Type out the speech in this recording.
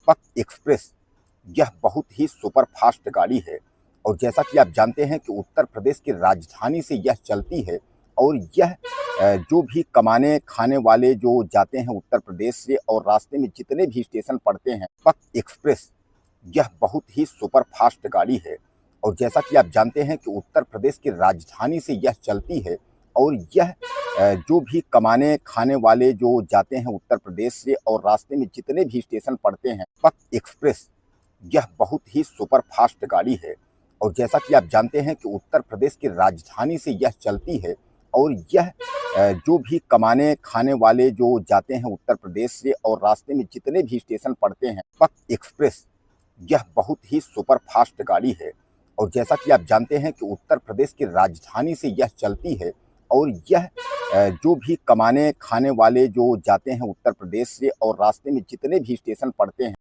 पक एक्सप्रेस यह बहुत ही सुपरफास्ट गाड़ी है और जैसा कि आप जानते हैं कि उत्तर प्रदेश की राजधानी से यह चलती है और यह जो भी कमाने खाने वाले जो जाते हैं उत्तर प्रदेश से और रास्ते में जितने भी स्टेशन पड़ते हैं, पक एक्सप्रेस यह बहुत ही सुपरफास्ट गाड़ी है और जैसा कि आप जानते हैं कि उत्तर प्रदेश की राजधानी से यह चलती है और यह जो भी कमाने खाने वाले जो जाते हैं उत्तर प्रदेश से और रास्ते में जितने भी स्टेशन पड़ते हैं, पक एक्सप्रेस यह बहुत ही सुपरफास्ट गाड़ी है और जैसा कि आप जानते हैं कि उत्तर प्रदेश की राजधानी से यह चलती है और यह जो भी कमाने खाने वाले जो जाते हैं उत्तर प्रदेश से और रास्ते में जितने भी स्टेशन पड़ते हैं, पक एक्सप्रेस यह बहुत ही सुपरफास्ट गाड़ी है और जैसा कि आप जानते हैं कि उत्तर प्रदेश की राजधानी से यह चलती है और यह जो भी कमाने खाने वाले जो जाते हैं उत्तर प्रदेश से और रास्ते में जितने भी स्टेशन पड़ते हैं,